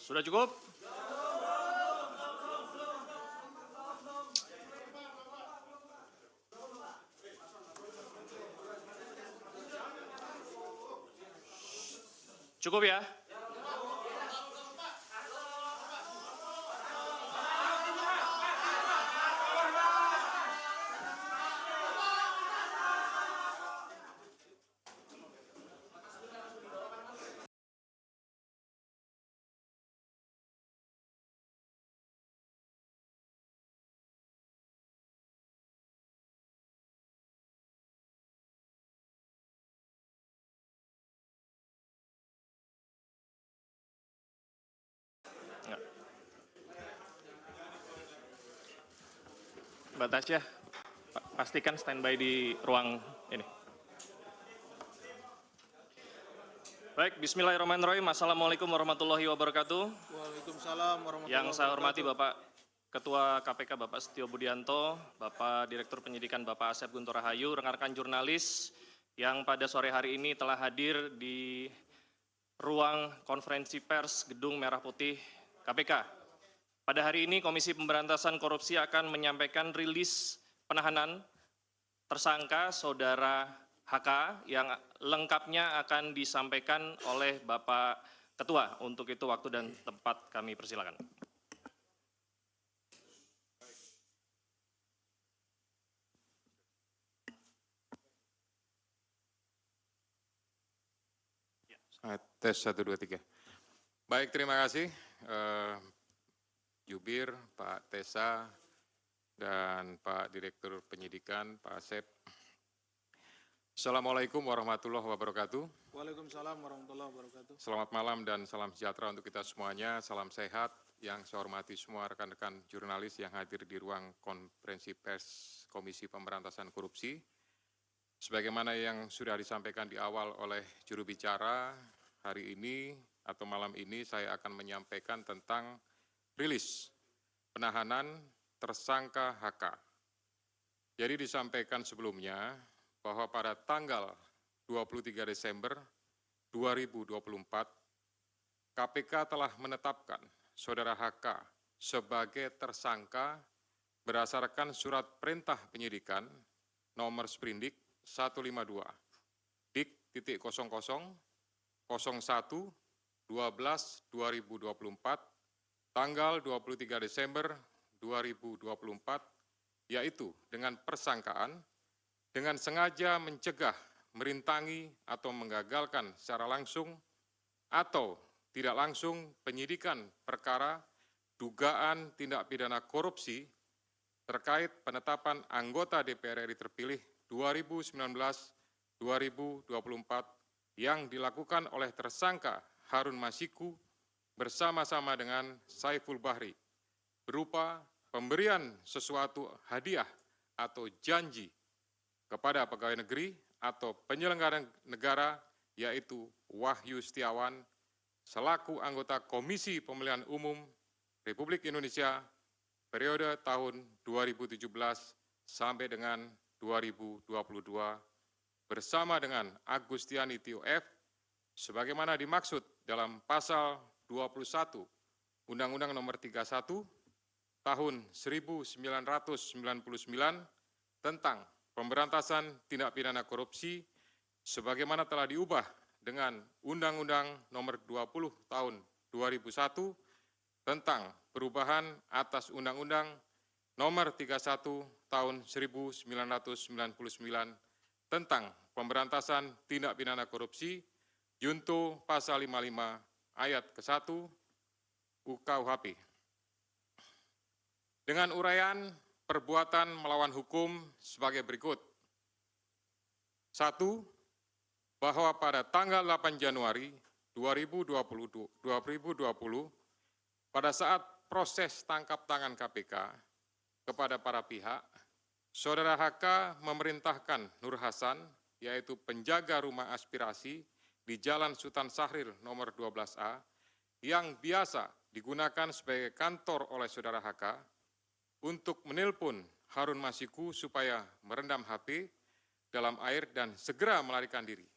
Sudah cukup? Cukup ya? Enggak. Mbak Tasya, pastikan standby di ruang ini. Baik, bismillahirrahmanirrahim. Assalamualaikum warahmatullahi wabarakatuh. Waalaikumsalam warahmatullahi Yang saya hormati wabarakatuh. Bapak Ketua KPK Bapak Setio Budianto, Bapak Direktur Penyidikan Bapak Asep Guntur Rahayu, rekan-rekan jurnalis yang pada sore hari ini telah hadir di ruang konferensi pers Gedung Merah Putih KPK. Pada hari ini Komisi Pemberantasan Korupsi akan menyampaikan rilis penahanan tersangka Saudara HK yang lengkapnya akan disampaikan oleh Bapak Ketua. Untuk itu waktu dan tempat kami persilakan. Tes 1, 2, 3. Baik, terima kasih Jubir, Pak Tesa, dan Pak Direktur Penyidikan, Pak Asep. Assalamualaikum warahmatullahi wabarakatuh. Waalaikumsalam warahmatullahi wabarakatuh. Selamat malam dan salam sejahtera untuk kita semuanya. Salam sehat yang saya hormati semua rekan-rekan jurnalis yang hadir di ruang konferensi pers Komisi Pemberantasan Korupsi. Sebagaimana yang sudah disampaikan di awal oleh juru bicara, hari ini atau malam ini saya akan menyampaikan tentang rilis penahanan tersangka HK. Jadi disampaikan sebelumnya bahwa pada tanggal 23 Desember 2024, KPK telah menetapkan Saudara HK sebagai tersangka berdasarkan surat perintah penyidikan nomor sprindik 152 dik.00 01/12/2024 tanggal 23 Desember 2024, yaitu dengan persangkaan dengan sengaja mencegah, merintangi atau menggagalkan secara langsung atau tidak langsung penyidikan perkara dugaan tindak pidana korupsi terkait penetapan anggota DPR RI terpilih 2019-2024 yang dilakukan oleh tersangka Harun Masiku bersama-sama dengan Saiful Bahri berupa pemberian sesuatu hadiah atau janji kepada pegawai negeri atau penyelenggara negara, yaitu Wahyu Setiawan selaku anggota Komisi Pemilihan Umum Republik Indonesia periode tahun 2017 sampai dengan 2022 bersama dengan Agustiani Tio F sebagaimana dimaksud dalam pasal 21 Undang-Undang Nomor 31 tahun 1999 tentang pemberantasan tindak pidana korupsi sebagaimana telah diubah dengan Undang-Undang Nomor 20 tahun 2001 tentang perubahan atas Undang-Undang Nomor 31 tahun 1999 tentang pemberantasan tindak pidana korupsi junto pasal 55 ayat ke-1 UKUHP. Dengan uraian perbuatan melawan hukum sebagai berikut. 1. Bahwa pada tanggal 8 Januari 2020, pada saat proses tangkap tangan KPK kepada para pihak, Saudara HK memerintahkan Nur Hasan, yaitu penjaga rumah aspirasi di Jalan Sultan Syahrir nomor 12A, yang biasa digunakan sebagai kantor oleh Saudara HK, untuk menelpon Harun Masiku supaya merendam HP dalam air dan segera melarikan diri.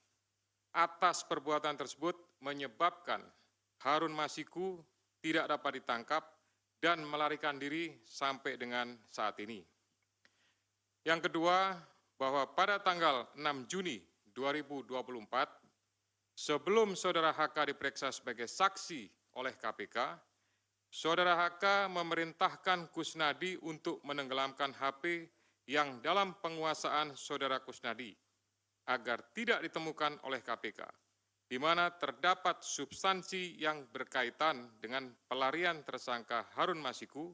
Atas perbuatan tersebut menyebabkan Harun Masiku tidak dapat ditangkap dan melarikan diri sampai dengan saat ini. Yang kedua, bahwa pada tanggal 6 Juni 2024, sebelum Saudara HK diperiksa sebagai saksi oleh KPK, Saudara HK memerintahkan Kusnadi untuk menenggelamkan HP yang dalam penguasaan Saudara Kusnadi agar tidak ditemukan oleh KPK, di mana terdapat substansi yang berkaitan dengan pelarian tersangka Harun Masiku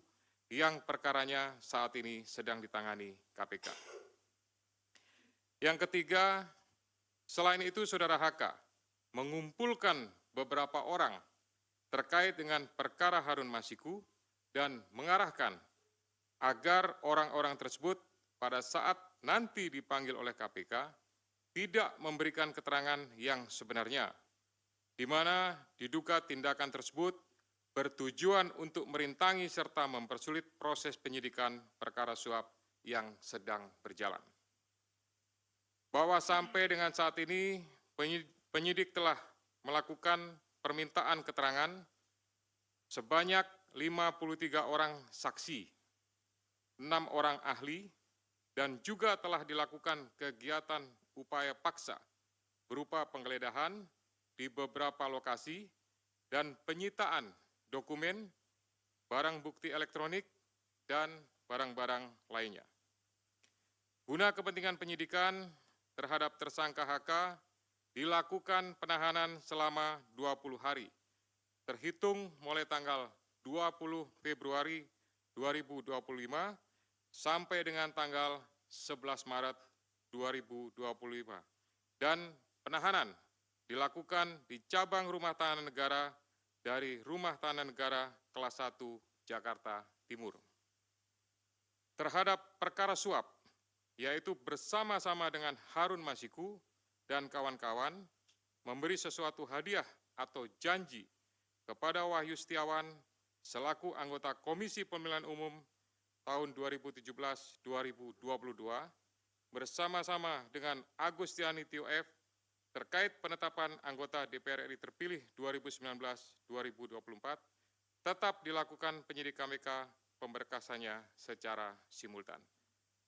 yang perkaranya saat ini sedang ditangani KPK. Yang ketiga, selain itu Saudara HK mengumpulkan beberapa orang terkait dengan perkara Harun Masiku dan mengarahkan agar orang-orang tersebut pada saat nanti dipanggil oleh KPK tidak memberikan keterangan yang sebenarnya, di mana diduga tindakan tersebut bertujuan untuk merintangi serta mempersulit proses penyidikan perkara suap yang sedang berjalan. Bahwa sampai dengan saat ini penyidik telah melakukan permintaan keterangan sebanyak 53 orang saksi, 6 orang ahli, dan juga telah dilakukan kegiatan upaya paksa berupa penggeledahan di beberapa lokasi dan penyitaan dokumen, barang bukti elektronik, dan barang-barang lainnya. Guna kepentingan penyidikan terhadap tersangka HK dilakukan penahanan selama 20 hari, terhitung mulai tanggal 20 Februari 2025 sampai dengan tanggal 11 Maret 2025. Dan penahanan dilakukan di cabang rumah tahanan negara dari Rumah Tahanan Negara kelas 1 Jakarta Timur. Terhadap perkara suap, yaitu bersama-sama dengan Harun Masiku dan kawan-kawan memberi sesuatu hadiah atau janji kepada Wahyu Setiawan selaku anggota Komisi Pemilihan Umum tahun 2017-2022 bersama-sama dengan Agustiani Tio F terkait penetapan anggota DPR RI terpilih 2019-2024 tetap dilakukan penyidik KPK pemberkasannya secara simultan.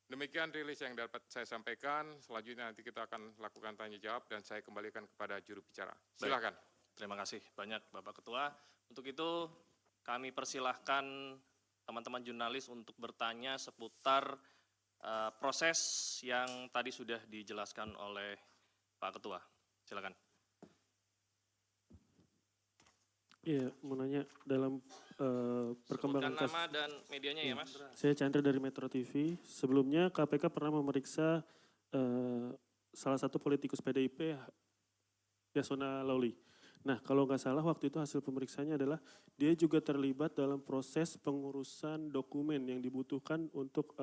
Demikian rilis yang dapat saya sampaikan. Selanjutnya nanti kita akan lakukan tanya jawab dan saya kembalikan kepada juru bicara. Silakan. Baik, terima kasih banyak Bapak Ketua. Untuk itu kami persilahkan teman-teman jurnalis untuk bertanya seputar proses yang tadi sudah dijelaskan oleh Pak Ketua. Silakan. Iya, mau nanya dalam perkembangan Sebutkan nama dan medianya ya, Mas. Saya Chandra dari Metro TV. Sebelumnya KPK pernah memeriksa salah satu politikus PDIP, Yasona Lawli. Nah, kalau nggak salah waktu itu hasil pemeriksaannya adalah dia juga terlibat dalam proses pengurusan dokumen yang dibutuhkan untuk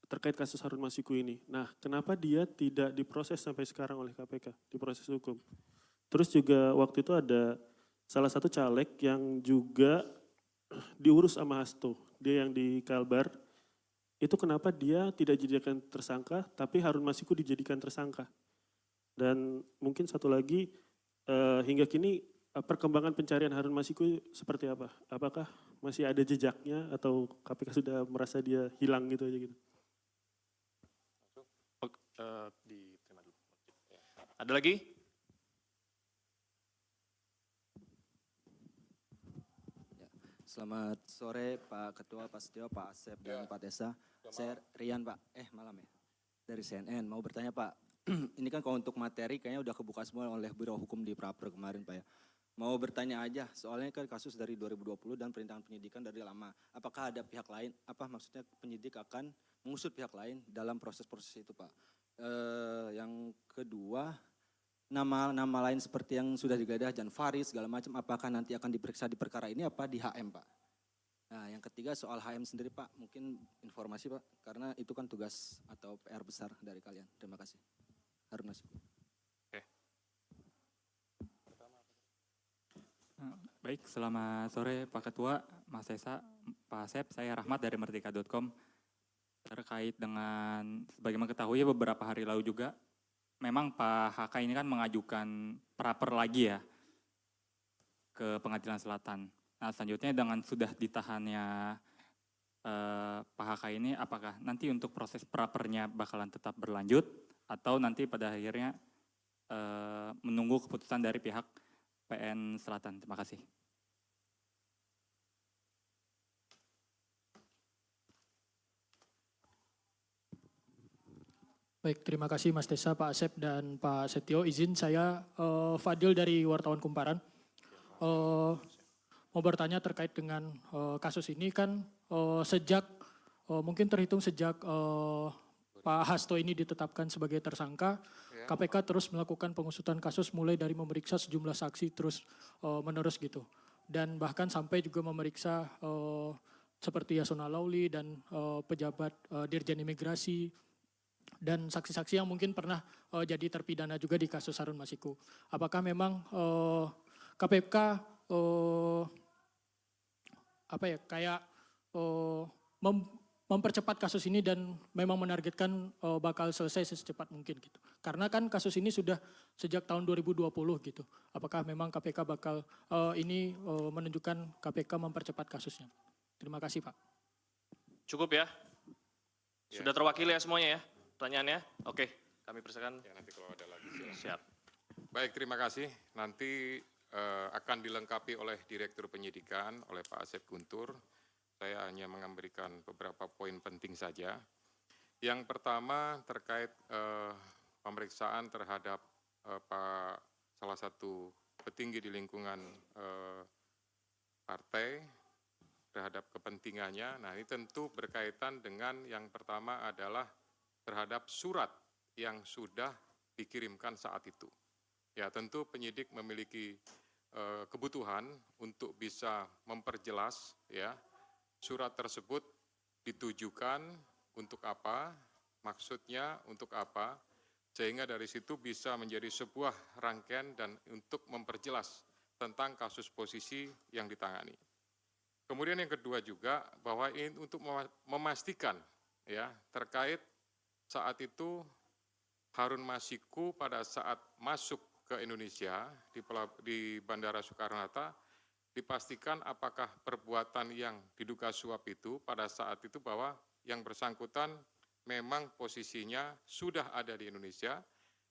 terkait kasus Harun Masiku ini. Nah, kenapa dia tidak diproses sampai sekarang oleh KPK, diproses hukum? Terus juga waktu itu ada salah satu caleg yang juga diurus sama Hasto, dia yang di Kalbar, itu kenapa dia tidak dijadikan tersangka, tapi Harun Masiku dijadikan tersangka. Dan mungkin satu lagi, hingga kini perkembangan pencarian Harun Masiku seperti apa? Apakah masih ada jejaknya atau KPK sudah merasa dia hilang gitu aja gitu? Diterima dulu. Ada lagi? Selamat sore Pak Ketua, Pak Setio, Pak Asep, dan Pak Tessa. Saya Rian Pak, malam ya, dari CNN. Mau bertanya Pak, ini kan kalau untuk materi kayaknya udah kebuka semua oleh Biro Hukum di Praper kemarin Pak ya. Mau bertanya aja, soalnya kan kasus dari 2020 dan perintangan penyidikan dari lama. Apakah ada pihak lain, maksudnya penyidik akan mengusut pihak lain dalam proses-proses itu Pak. Yang kedua, nama lain seperti yang sudah digeledah, Jan Faris segala macam, apakah nanti akan diperiksa di perkara ini apa di HM Pak? Nah yang ketiga soal HM sendiri Pak, mungkin informasi Pak, karena itu kan tugas atau PR besar dari kalian. Terima kasih. Harun Masiku. Baik, selamat sore Pak Ketua, Mas Esa, Pak Asep, saya Rahmat dari Merdeka.com. Terkait dengan, sebagaimana ketahui beberapa hari lalu juga, memang Pak HK ini kan mengajukan praper lagi ya ke Pengadilan Selatan. Nah, selanjutnya dengan sudah ditahannya Pak HK ini, apakah nanti untuk proses prapernya bakalan tetap berlanjut atau nanti pada akhirnya menunggu keputusan dari pihak PN Selatan? Terima kasih. Baik, terima kasih Mas Tessa, Pak Asep, dan Pak Setio. Izin saya Fadil dari Wartawan Kumparan. Mau bertanya terkait dengan kasus ini kan sejak mungkin terhitung sejak Pak Hasto ini ditetapkan sebagai tersangka, KPK terus melakukan pengusutan kasus mulai dari memeriksa sejumlah saksi terus menerus gitu. Dan bahkan sampai juga memeriksa seperti Yasona Lauli dan pejabat Dirjen Imigrasi, dan saksi-saksi yang mungkin pernah jadi terpidana juga di kasus Harun Masiku. Apakah memang KPK mempercepat kasus ini dan memang menargetkan bakal selesai secepat mungkin gitu? Karena kan kasus ini sudah sejak tahun 2020 gitu. Apakah memang KPK bakal ini menunjukkan KPK mempercepat kasusnya? Terima kasih Pak. Cukup ya? Sudah terwakili ya semuanya ya? Pertanyaannya? Oke, kami persilakan. Ya, nanti kalau ada lagi silakan. Siap. Baik, terima kasih. Nanti akan dilengkapi oleh Direktur Penyidikan, oleh Pak Asep Guntur. Saya hanya memberikan beberapa poin penting saja. Yang pertama terkait pemeriksaan terhadap salah satu petinggi di lingkungan partai terhadap kepentingannya. Nah, ini tentu berkaitan dengan yang pertama adalah terhadap surat yang sudah dikirimkan saat itu. Ya, tentu penyidik memiliki kebutuhan untuk bisa memperjelas ya surat tersebut ditujukan untuk apa, maksudnya untuk apa, sehingga dari situ bisa menjadi sebuah rangkaian dan untuk memperjelas tentang kasus posisi yang ditangani. Kemudian yang kedua juga bahwa ini untuk memastikan ya terkait saat itu Harun Masiku pada saat masuk ke Indonesia di Bandara Soekarno-Hatta dipastikan apakah perbuatan yang diduga suap itu pada saat itu bahwa yang bersangkutan memang posisinya sudah ada di Indonesia,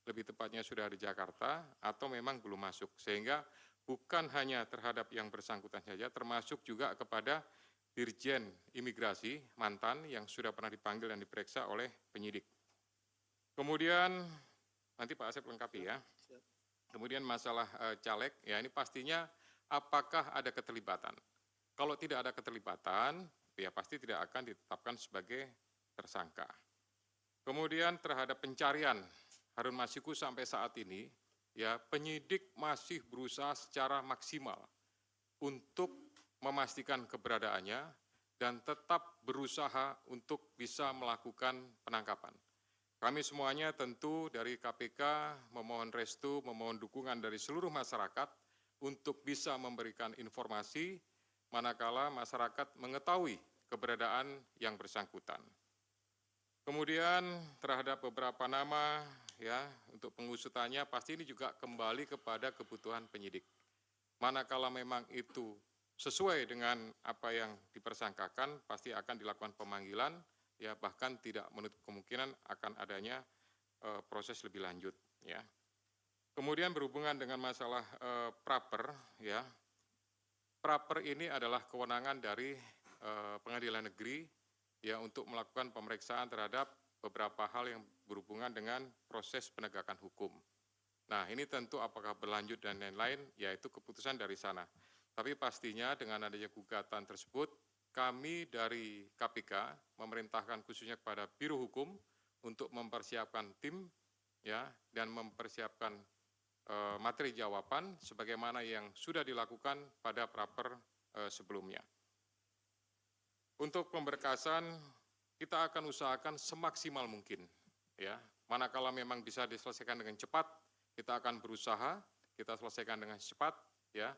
lebih tepatnya sudah di Jakarta atau memang belum masuk. Sehingga bukan hanya terhadap yang bersangkutan saja, termasuk juga kepada Dirjen Imigrasi mantan yang sudah pernah dipanggil dan diperiksa oleh penyidik. Kemudian nanti Pak Asep lengkapi ya. Kemudian masalah caleg, ya ini pastinya apakah ada keterlibatan. Kalau tidak ada keterlibatan, ya pasti tidak akan ditetapkan sebagai tersangka. Kemudian terhadap pencarian Harun Masiku sampai saat ini, ya penyidik masih berusaha secara maksimal untuk memastikan keberadaannya dan tetap berusaha untuk bisa melakukan penangkapan. Kami semuanya tentu dari KPK memohon restu, memohon dukungan dari seluruh masyarakat untuk bisa memberikan informasi manakala masyarakat mengetahui keberadaan yang bersangkutan. Kemudian terhadap beberapa nama ya untuk pengusutannya pasti ini juga kembali kepada kebutuhan penyidik. Manakala memang itu sesuai dengan apa yang dipersangkakan pasti akan dilakukan pemanggilan ya bahkan tidak menutup kemungkinan akan adanya proses lebih lanjut ya. Kemudian berhubungan dengan masalah praper ya. Praper ini adalah kewenangan dari pengadilan negeri ya untuk melakukan pemeriksaan terhadap beberapa hal yang berhubungan dengan proses penegakan hukum. Nah, ini tentu apakah berlanjut dan lain-lain yaitu keputusan dari sana. Tapi pastinya dengan adanya gugatan tersebut, kami dari KPK memerintahkan khususnya kepada Biro Hukum untuk mempersiapkan tim ya dan mempersiapkan materi jawaban sebagaimana yang sudah dilakukan pada praper sebelumnya. Untuk pemberkasan kita akan usahakan semaksimal mungkin ya. Manakala memang bisa diselesaikan dengan cepat, kita akan berusaha kita selesaikan dengan cepat ya.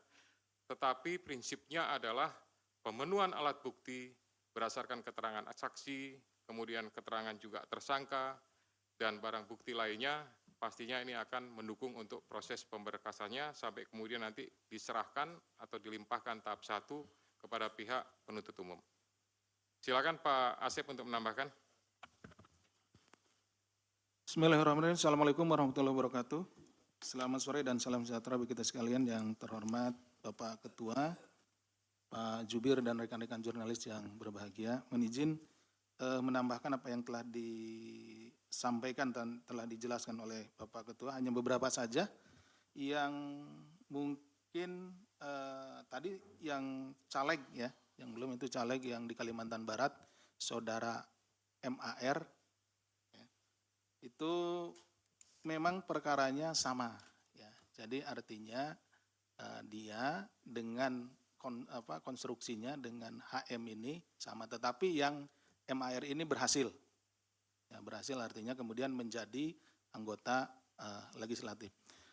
Tetapi prinsipnya adalah pemenuhan alat bukti berdasarkan keterangan saksi, kemudian keterangan juga tersangka dan barang bukti lainnya pastinya ini akan mendukung untuk proses pemberkasannya sampai kemudian nanti diserahkan atau dilimpahkan tahap 1 kepada pihak penuntut umum. Silakan Pak Asep untuk menambahkan. Bismillahirrahmanirrahim. Assalamualaikum warahmatullahi wabarakatuh. Selamat sore dan salam sejahtera bagi kita sekalian yang terhormat Bapak Ketua, Pak Jubir dan rekan-rekan jurnalis yang berbahagia. Mohon izin menambahkan apa yang telah disampaikan dan telah dijelaskan oleh Bapak Ketua. Hanya beberapa saja yang mungkin tadi yang caleg ya, yang belum itu caleg yang di Kalimantan Barat, Saudara MAR, ya, itu memang perkaranya sama. Ya. Jadi artinya dia dengan konstruksinya dengan HM ini sama, tetapi yang MAR ini berhasil. Ya, berhasil artinya kemudian menjadi anggota legislatif.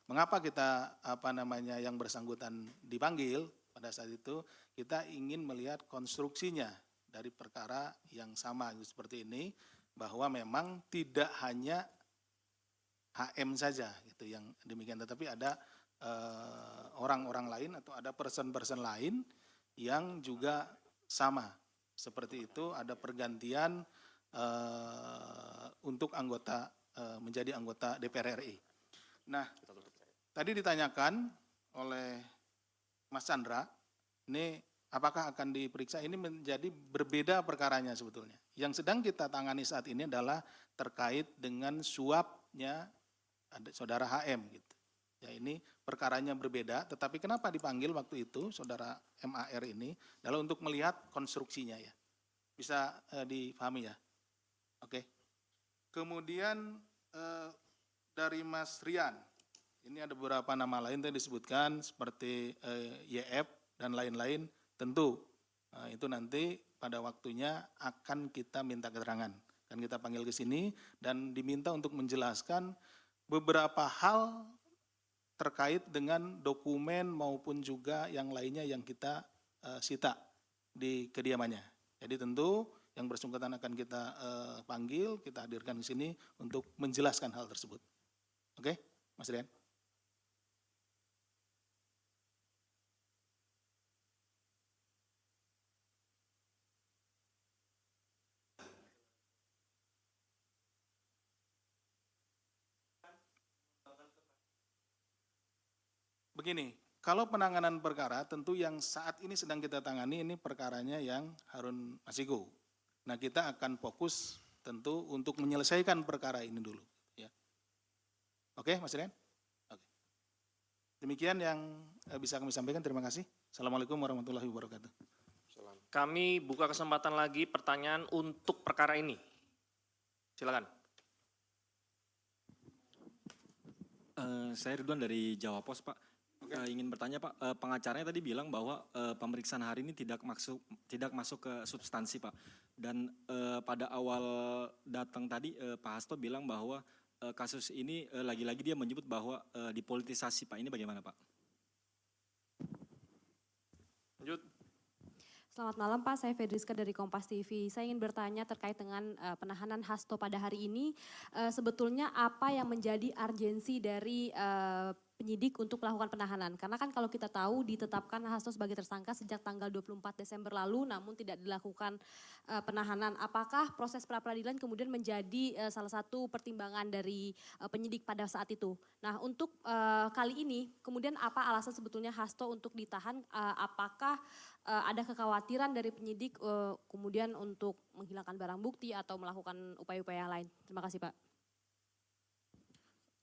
Mengapa kita yang bersangkutan dipanggil pada saat itu? Kita ingin melihat konstruksinya dari perkara yang sama seperti ini, bahwa memang tidak hanya HM saja gitu yang demikian, tetapi ada orang-orang lain atau ada person-person lain yang juga sama seperti itu, ada pergantian untuk anggota menjadi anggota DPR RI. Nah, tadi ditanyakan oleh Mas Chandra, ini apakah akan diperiksa? Ini menjadi berbeda perkaranya sebetulnya. Yang sedang kita tangani saat ini adalah terkait dengan suapnya Saudara HM gitu. Ya, ini perkaranya berbeda, tetapi kenapa dipanggil waktu itu Saudara MAR ini adalah untuk melihat konstruksinya ya. Bisa dipahami ya. Oke. Kemudian dari Mas Rian, ini ada beberapa nama lain yang disebutkan seperti YF dan lain-lain. Tentu itu nanti pada waktunya akan kita minta keterangan. Kan kita panggil ke sini dan diminta untuk menjelaskan beberapa hal terkait dengan dokumen maupun juga yang lainnya yang kita sita di kediamannya. Jadi tentu yang bersangkutan akan kita panggil, kita hadirkan di sini untuk menjelaskan hal tersebut. Oke, Mas Rian. Begini, kalau penanganan perkara tentu yang saat ini sedang kita tangani ini perkaranya yang Harun Masiku. Nah, kita akan fokus tentu untuk menyelesaikan perkara ini dulu. Ya. Oke, Mas Rian? Oke. Demikian yang bisa kami sampaikan. Terima kasih. Assalamualaikum warahmatullahi wabarakatuh. Kami buka kesempatan lagi pertanyaan untuk perkara ini. Silakan. Saya Ridwan dari Jawa Pos, Pak. Ingin bertanya, Pak, pengacaranya tadi bilang bahwa pemeriksaan hari ini tidak masuk ke substansi, Pak. Dan pada awal datang tadi Pak Hasto bilang bahwa kasus ini lagi-lagi dia menyebut bahwa dipolitisasi, Pak. Ini bagaimana, Pak? Lanjut. Selamat malam Pak, saya Fedriska dari Kompas TV. Saya ingin bertanya terkait dengan penahanan Hasto pada hari ini. Sebetulnya apa yang menjadi urgensi dari penyidik untuk melakukan penahanan? Karena kan kalau kita tahu ditetapkan Hasto sebagai tersangka sejak tanggal 24 Desember lalu namun tidak dilakukan penahanan. Apakah proses pra-peradilan kemudian menjadi salah satu pertimbangan dari penyidik pada saat itu? Nah, untuk kali ini kemudian apa alasan sebetulnya Hasto untuk ditahan? Apakah ada kekhawatiran dari penyidik kemudian untuk menghilangkan barang bukti atau melakukan upaya-upaya lain? Terima kasih Pak.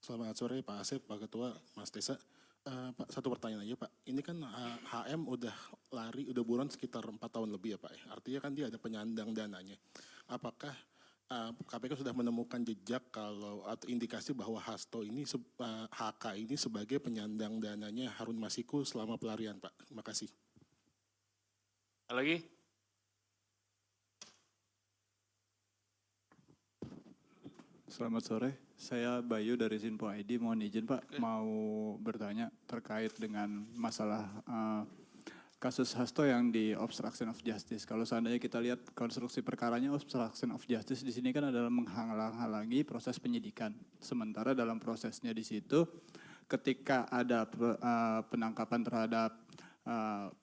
Selamat sore Pak Asep, Pak Ketua, Mas Desa. Pak, satu pertanyaan aja Pak. Ini kan HM udah lari, udah buron sekitar 4 tahun lebih ya Pak. Artinya kan dia ada penyandang dananya. Apakah KPK sudah menemukan jejak atau indikasi bahwa Hasto ini, HK ini sebagai penyandang dananya Harun Masiku selama pelarian Pak? Terima kasih. Lagi? Selamat sore, saya Bayu dari Sinpo ID. Mohon izin Pak, mau bertanya terkait dengan masalah kasus Hasto yang di obstruction of justice. Kalau seandainya kita lihat konstruksi perkaranya obstruction of justice di sini kan adalah menghalang-halangi proses penyidikan. Sementara dalam prosesnya di situ ketika ada penangkapan terhadap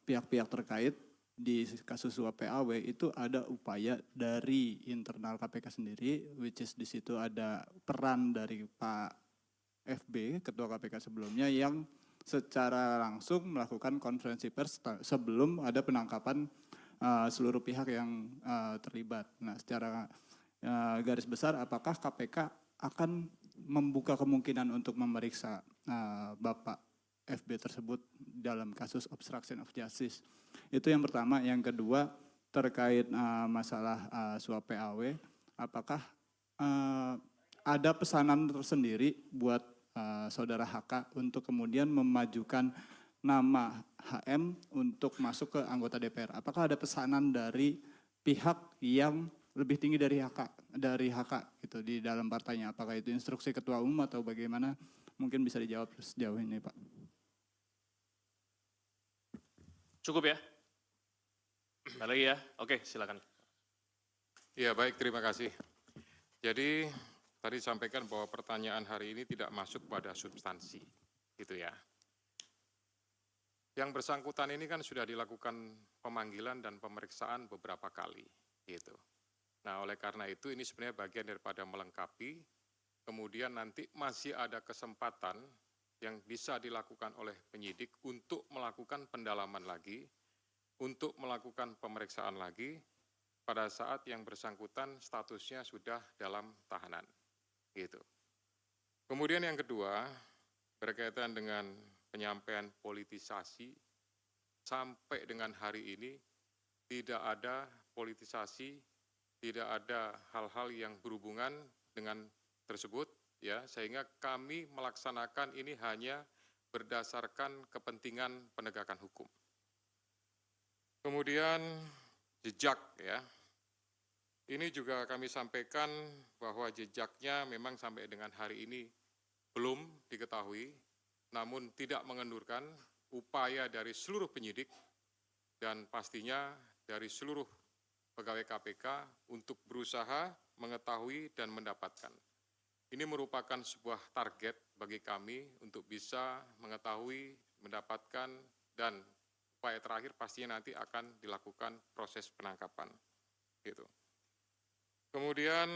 pihak-pihak terkait di kasus suap PAW itu ada upaya dari internal KPK sendiri, which is di situ ada peran dari Pak FB, Ketua KPK sebelumnya, yang secara langsung melakukan konferensi pers sebelum ada penangkapan seluruh pihak yang terlibat. Nah, secara garis besar, apakah KPK akan membuka kemungkinan untuk memeriksa Bapak FB tersebut dalam kasus obstruction of justice? Itu yang pertama. Yang kedua, terkait masalah suap PAW, apakah ada pesanan tersendiri buat saudara HK untuk kemudian memajukan nama HM untuk masuk ke anggota DPR? Apakah ada pesanan dari pihak yang lebih tinggi dari HK gitu di dalam partainya? Apakah itu instruksi ketua umum atau bagaimana? Mungkin bisa dijawab sejauh ini, Pak. Cukup ya? Ada lagi ya? Oke, silakan. Ya, baik, terima kasih. Jadi tadi sampaikan bahwa pertanyaan hari ini tidak masuk pada substansi, gitu ya. Yang bersangkutan ini kan sudah dilakukan pemanggilan dan pemeriksaan beberapa kali, gitu. Nah, oleh karena itu ini sebenarnya bagian daripada melengkapi, kemudian nanti masih ada kesempatan yang bisa dilakukan oleh penyidik untuk melakukan pendalaman lagi, untuk melakukan pemeriksaan lagi pada saat yang bersangkutan statusnya sudah dalam tahanan. Gitu. Kemudian yang kedua, berkaitan dengan penyampaian politisasi, sampai dengan hari ini tidak ada politisasi, tidak ada hal-hal yang berhubungan dengan tersebut, ya, sehingga kami melaksanakan ini hanya berdasarkan kepentingan penegakan hukum. Kemudian jejak, ya. Ini juga kami sampaikan bahwa jejaknya memang sampai dengan hari ini belum diketahui, namun tidak mengendurkan upaya dari seluruh penyidik dan pastinya dari seluruh pegawai KPK untuk berusaha mengetahui dan mendapatkan. Ini merupakan sebuah target bagi kami untuk bisa mengetahui, mendapatkan, dan upaya terakhir pastinya nanti akan dilakukan proses penangkapan. Gitu. Kemudian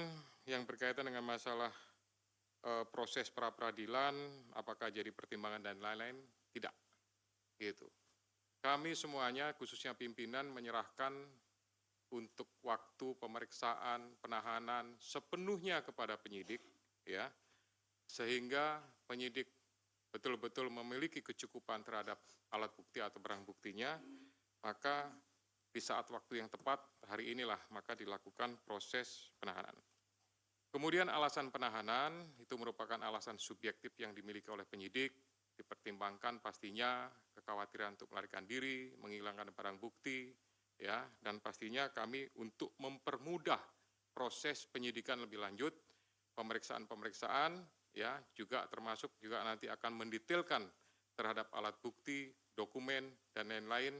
yang berkaitan dengan masalah proses pra-peradilan, apakah jadi pertimbangan dan lain-lain, tidak. Gitu. Kami semuanya, khususnya pimpinan, menyerahkan untuk waktu pemeriksaan, penahanan sepenuhnya kepada penyidik, ya, sehingga penyidik betul-betul memiliki kecukupan terhadap alat bukti atau barang buktinya, maka di saat waktu yang tepat, hari inilah maka dilakukan proses penahanan. Kemudian alasan penahanan itu merupakan alasan subjektif yang dimiliki oleh penyidik, dipertimbangkan pastinya kekhawatiran untuk melarikan diri, menghilangkan barang bukti, ya, dan pastinya kami untuk mempermudah proses penyidikan lebih lanjut, pemeriksaan-pemeriksaan, ya, juga termasuk juga nanti akan mendetailkan terhadap alat bukti, dokumen, dan lain-lain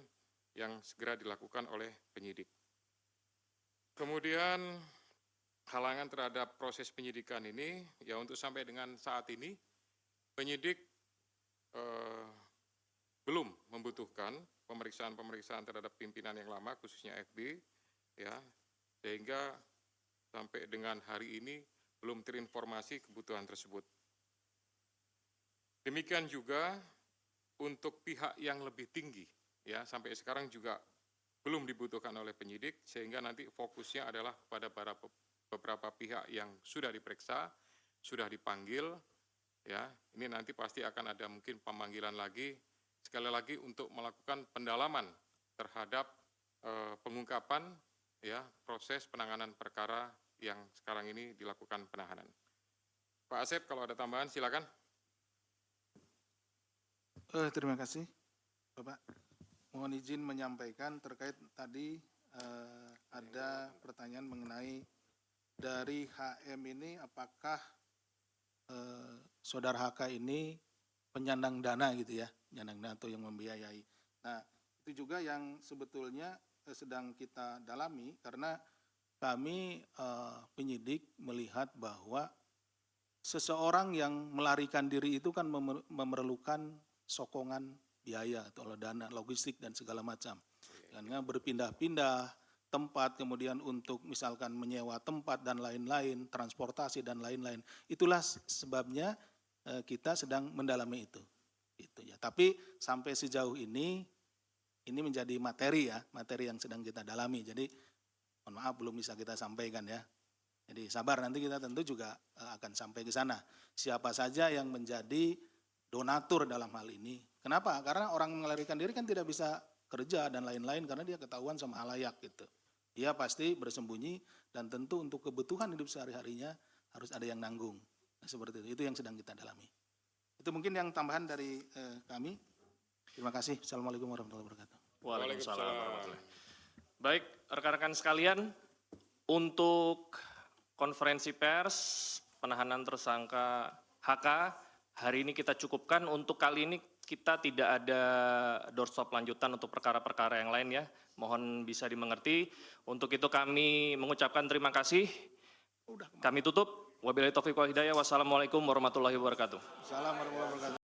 yang segera dilakukan oleh penyidik. Kemudian halangan terhadap proses penyidikan ini, ya untuk sampai dengan saat ini, penyidik belum membutuhkan pemeriksaan-pemeriksaan terhadap pimpinan yang lama, khususnya FB, ya, sehingga sampai dengan hari ini belum terinformasi kebutuhan tersebut. Demikian juga untuk pihak yang lebih tinggi, ya, sampai sekarang juga belum dibutuhkan oleh penyidik, sehingga nanti fokusnya adalah pada beberapa pihak yang sudah diperiksa, sudah dipanggil, ya, ini nanti pasti akan ada mungkin pemanggilan lagi, sekali lagi untuk melakukan pendalaman terhadap pengungkapan, ya, proses penanganan perkara yang sekarang ini dilakukan penahanan. Pak Asep, kalau ada tambahan silakan. Terima kasih, Bapak. Mohon izin menyampaikan terkait tadi ada pertanyaan mengenai dari HM ini apakah saudara HK ini penyandang dana gitu ya, penyandang dana atau yang membiayai. Nah, Itu juga yang sebetulnya sedang kita dalami karena kami penyidik melihat bahwa seseorang yang melarikan diri itu kan memerlukan sokongan biaya atau dana logistik dan segala macam. Karena berpindah-pindah tempat, kemudian untuk misalkan menyewa tempat dan lain-lain, transportasi dan lain-lain. Itulah sebabnya kita sedang mendalami itu. Gitu ya. Tapi sampai sejauh ini menjadi materi ya, materi yang sedang kita dalami. Jadi mohon maaf belum bisa kita sampaikan ya. Jadi sabar, nanti kita tentu juga akan sampai ke sana. Siapa saja yang menjadi donatur dalam hal ini. Kenapa? Karena orang melarikan diri kan tidak bisa kerja dan lain-lain karena dia ketahuan sama halayak gitu. Dia pasti bersembunyi dan tentu untuk kebutuhan hidup sehari-harinya harus ada yang nanggung. Nah, seperti itu yang sedang kita dalami. Itu mungkin yang tambahan dari kami. Terima kasih. Assalamualaikum warahmatullahi wabarakatuh. Waalaikumsalam warahmatullahi wabarakatuh. Baik, rekan-rekan sekalian, untuk konferensi pers penahanan tersangka HK hari ini kita cukupkan. Untuk kali ini kita tidak ada doorstop lanjutan untuk perkara-perkara yang lain ya. Mohon bisa dimengerti. Untuk itu kami mengucapkan terima kasih. Kami tutup. Wabillahi taufiq wal hidayah. Wassalamualaikum warahmatullahi wabarakatuh. Assalamualaikum warahmatullahi wabarakatuh.